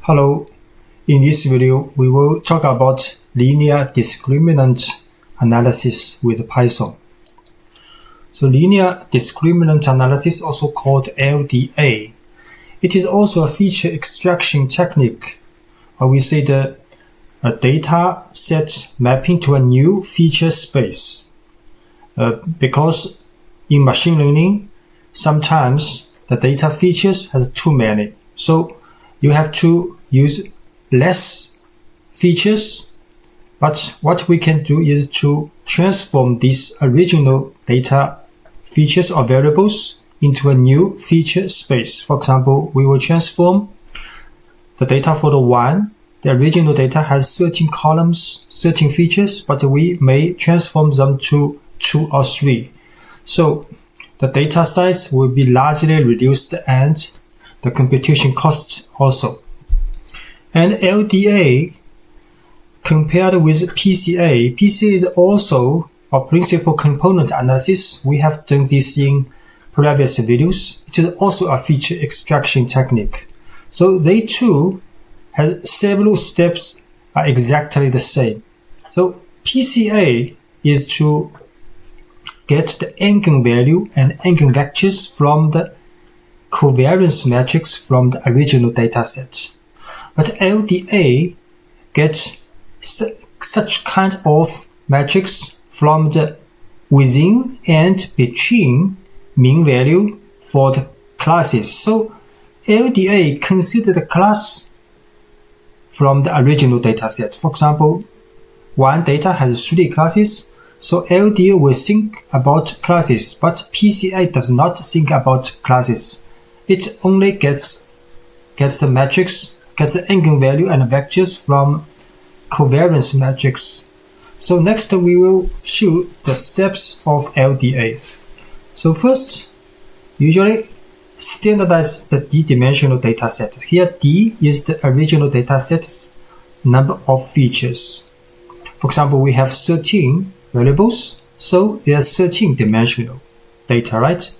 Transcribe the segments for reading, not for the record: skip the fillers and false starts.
Hello, in this video we will talk about linear discriminant analysis with Python. So linear discriminant analysis, also called LDA, it is also a feature extraction technique, or we say the data set mapping to a new feature space. Because in machine learning, sometimes the data features has too many. So you have to use less features, but what we can do is to transform these original data features or variables into a new feature space. For example, we will transform the data for the 1. The original data has 13 columns, 13 features, but we may transform them to 2 or 3. So the data size will be largely reduced and the computation costs also. And LDA compared with PCA, PCA is also a principal component analysis. We have done this in previous videos. It is also a feature extraction technique. So they too have several steps are exactly the same. So PCA is to get the eigenvalue and eigenvectors from the covariance matrix from the original dataset. But LDA gets such kind of matrix from the within and between mean value for the classes. So LDA consider the class from the original dataset. For example, one data has 3 classes. So LDA will think about classes, but PCA does not think about classes. It only gets the matrix, gets the eigenvalue and vectors from covariance matrix. So next we will show the steps of LDA. So first, usually standardize the d-dimensional dataset. Here D is the original dataset's number of features. For example, we have 13 variables, so there are 13 dimensional data, right?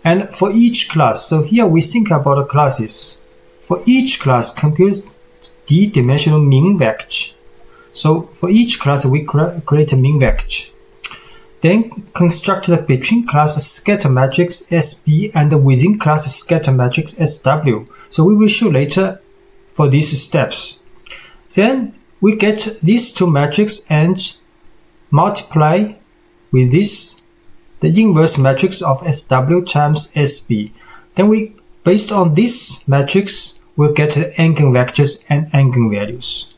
And for each class, so here we think about the classes. For each class, compute d-dimensional mean vector. So for each class, we create a mean vector. Then construct the between class scatter matrix SB and the within class scatter matrix SW. So we will show later for these steps. Then we get these two matrices and multiply with this the inverse matrix of SW times SB. Then we, based on this matrix, we'll get the eigenvectors and eigenvalues.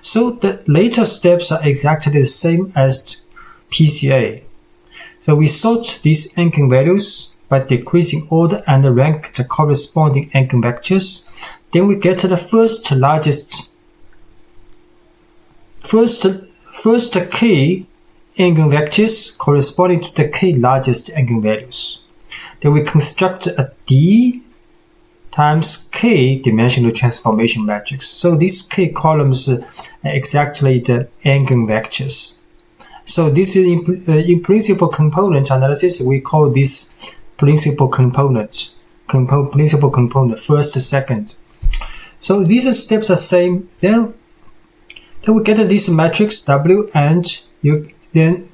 So the later steps are exactly the same as PCA. So we sort these eigenvalues by decreasing order and rank the corresponding eigenvectors. Then we get the first k eigenvectors corresponding to the k largest eigenvalues. Then we construct a D times k dimensional transformation matrix. So these k columns are exactly the eigenvectors. So this is in principal component analysis, we call this principal component, first, second. So these steps are same. Then we get this matrix W and you then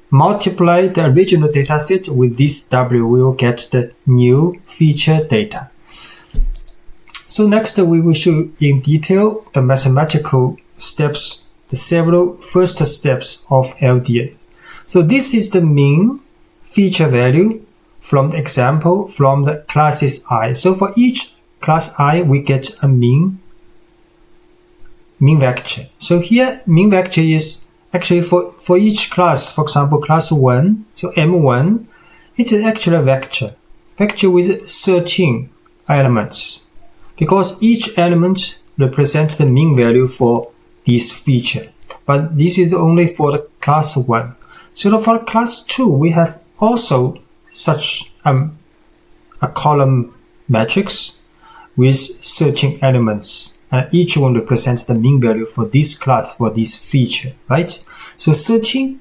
multiply the original dataset with this W, we will get the new feature data. So next we will show in detail the mathematical steps, the several first steps of LDA. So this is the mean feature value from the example from the classes I. So for each class I, we get a mean vector. So here mean vector is actually for each class, for example, class 1, so M1, it is actually a vector with 13 elements, because each element represents the mean value for this feature. But this is only for the class 1. So for class 2, we have also such a column matrix with 13 elements. And each one represents the mean value for this class, for this feature, right? So 13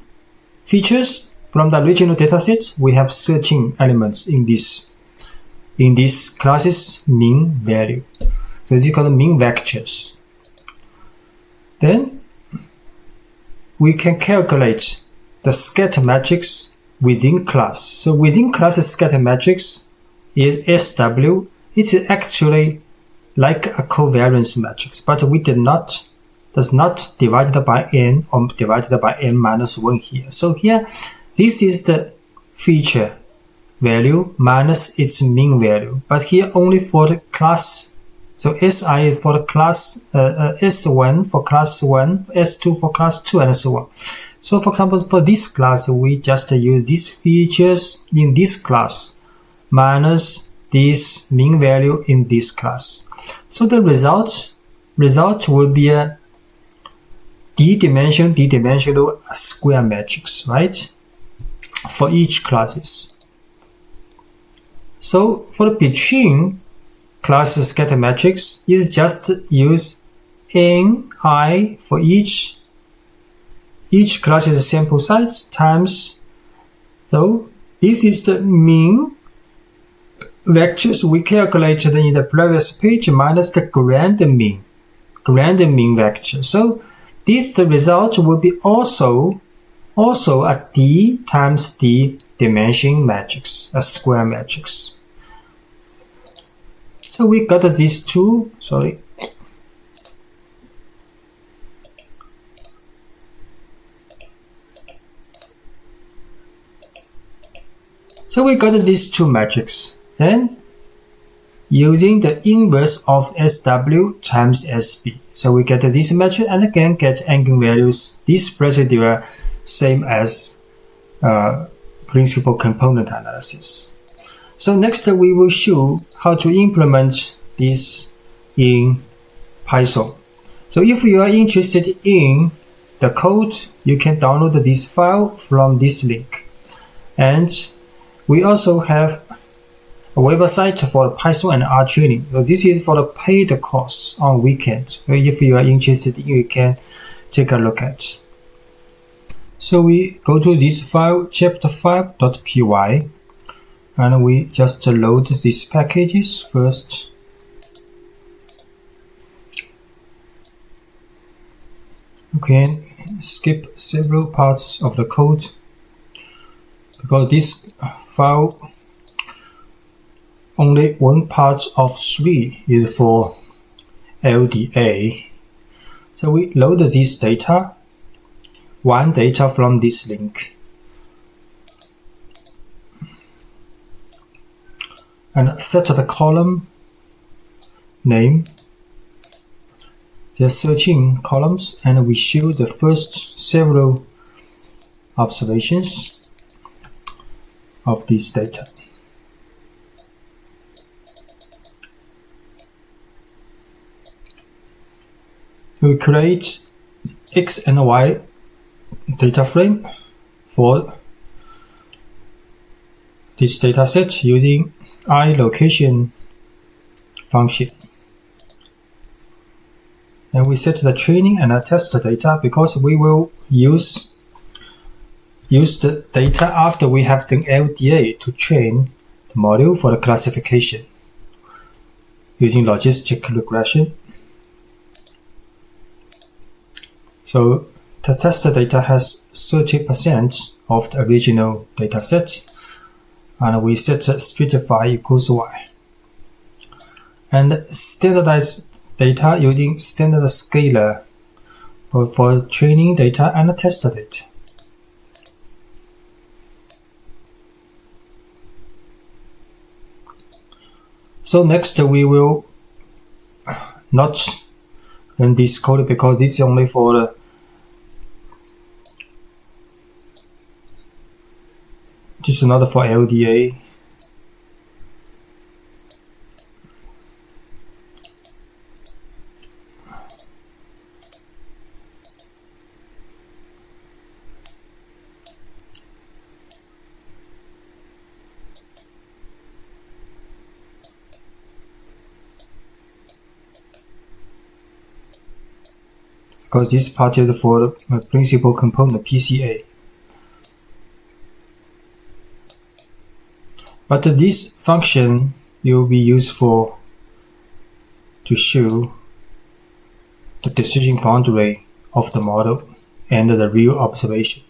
features from the original dataset, we have 13 elements in this class's mean value. So these are called mean vectors. Then we can calculate the scatter matrix within class. So within class scatter matrix is SW. It's actually like a covariance matrix, but we does not divided by n or divided by n minus 1 here. So here, this is the feature value minus its mean value, but here only for the class. So SI is for the class, S1 for class 1, S2 for class 2, and so on. So for example, for this class, we just use these features in this class minus this mean value in this class. So the result will be a d-dimensional square matrix, right? For each classes. So for the between class scatter matrix, is just use ni for each class's sample size times. So this is the mean vectors we calculated in the previous page minus the grand mean vector. So the result will be also a d times d dimension matrix, a square matrix. So we got these two, sorry. So we got these two matrices. Then using the inverse of SW times SB. So we get this matrix and again get eigenvalues. This procedure same as principal component analysis. So next we will show how to implement this in Python. So if you are interested in the code, you can download this file from this link. And we also have a website for Python and R training. So this is for the paid course on weekend. So if you are interested, you can take a look at. So we go to this file, chapter5.py, and we just load these packages first. Okay, skip several parts of the code because this file only one part of 3 is for LDA. So we load this data, one data from this link, and set the column name. There are 13 columns, and we show the first several observations of this data. We create X and Y data frame for this dataset using iLocation function. And we set the training and test data because we will use the data after we have done LDA to train the model for the classification using logistic regression. So the test data has 30% of the original dataset, and we set stratify equals y. And standardized data using standard scalar for training data and test data. So next we will not run this code because this is only for the this is not for LDA. Because this part is for the principal component PCA. But this function will be used to show the decision boundary of the model and the real observation.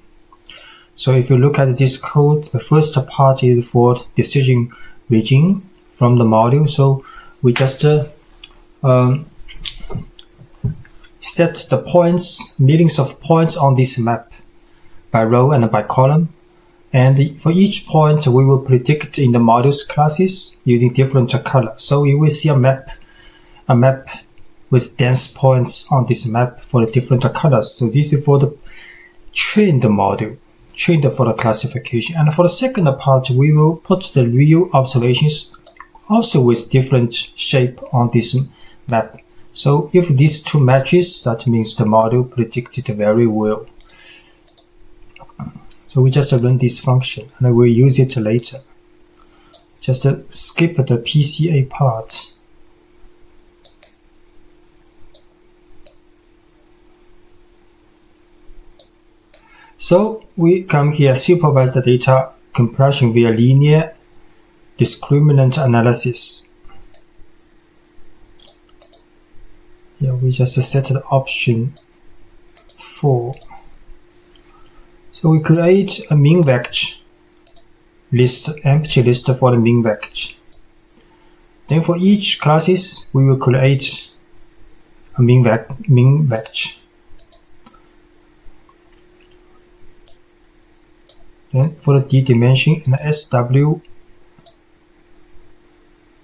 So if you look at this code, the first part is for decision region from the model. So we just set the points, millions of points on this map by row and by column. And for each point, we will predict in the model's classes using different colors. So you will see a map with dense points on this map for the different colors. So this is for the trained model, trained for the classification. And for the second part, we will put the real observations also with different shape on this map. So if these two matches, that means the model predicted very well. So we just run this function and we'll use it later. Just skip the PCA part. So we come here, supervise the data compression via linear discriminant analysis. Yeah, we just set the option 4. So we create a min vector list, empty list for the min vector. Then for each classes, we will create a min vector. Then for the D dimension and SW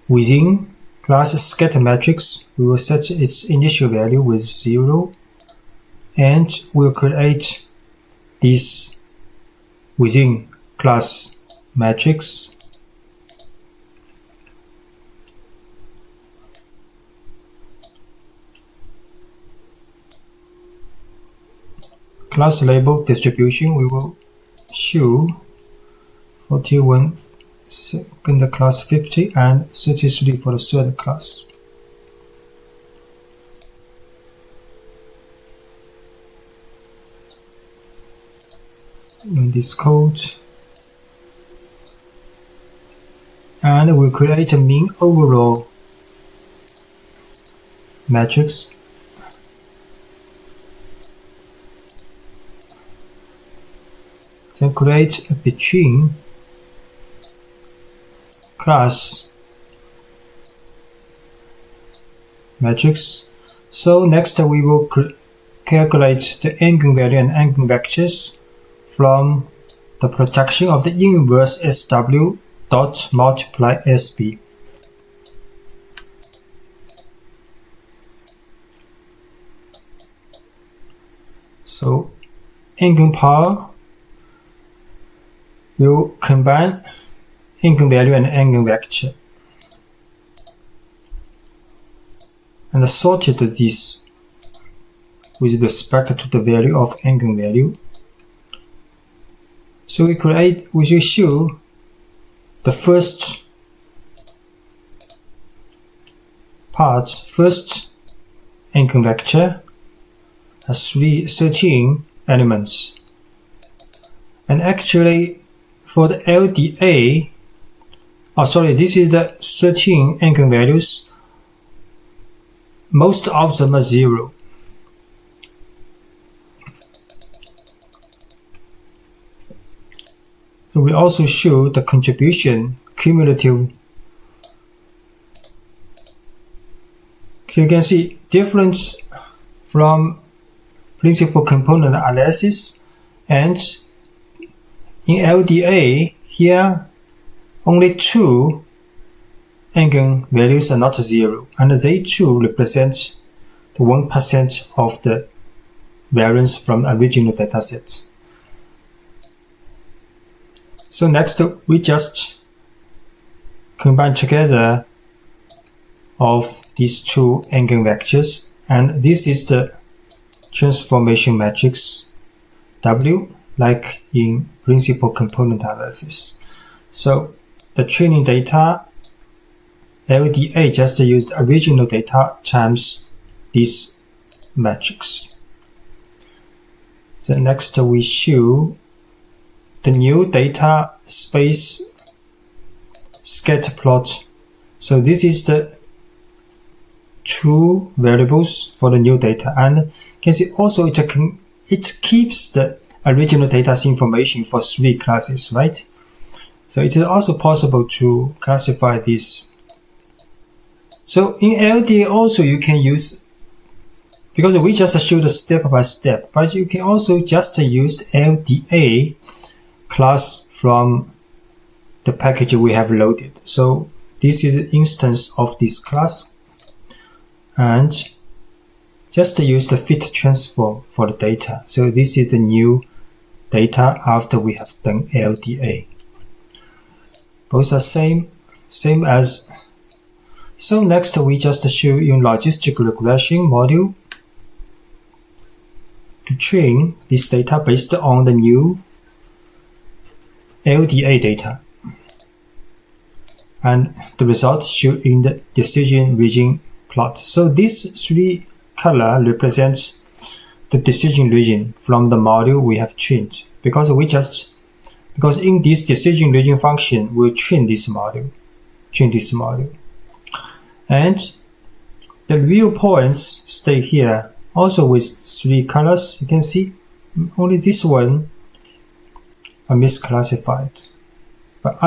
within class scatter matrix, we will set its initial value with 0, and we'll create this within class matrix. Class label distribution, we will show 41 second class 50 and 33 for the third class. In this code, and we create a mean overall matrix. Then create a between class matrix. So next we will calculate the eigenvalue and eigenvectors from the projection of the inverse SW dot multiply SB. So eigenpower will combine eigenvalue and eigenvector and sorted this with respect to the value of eigenvalue. So we will show the first part, first eigenvector has 13 elements. And actually for the LDA, this is the 13 eigenvalues, most of them are 0. So we also show the contribution cumulative. You can see difference from principal component analysis, and in LDA here only 2 eigenvalues are not 0, and they too represent the 1% of the variance from original dataset. So next we just combine together of these 2 eigenvectors, and this is the transformation matrix W, like in principal component analysis. So the training data LDA just used original data times this matrix. So next we show the new data space scatter plot. So this is the true variables for the new data, and you can see also it keeps the original data's information for 3 classes, right? So it is also possible to classify this. So in LDA also you can use, because we just showed step by step, but you can also just use LDA class from the package we have loaded. So this is an instance of this class, and just use the fit transform for the data. So this is the new data after we have done LDA. Both are same as. So next we just show in logistic regression module to train this data based on the new LDA data. And the results shown in the decision region plot. So this 3 color represents the decision region from the module we have trained, because in this decision region function we train this module. And the real points stay here also with 3 colors. You can see only this one are misclassified, but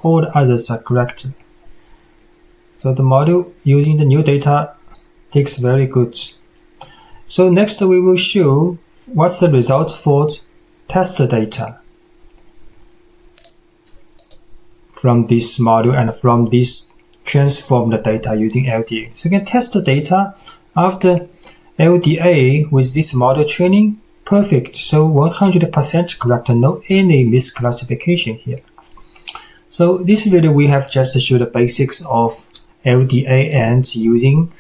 all the others are correct. So the module using the new data takes very good. So next we will show what's the result for test data from this module and from this transformed data using LDA. So you can test the data after LDA with this model training. Perfect. So 100% correct, no any misclassification here. So this video we have just showed the basics of LDA and using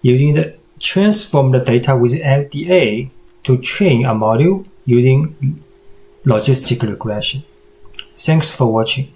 the transformed data with LDA to train a model using logistic regression. Thanks for watching.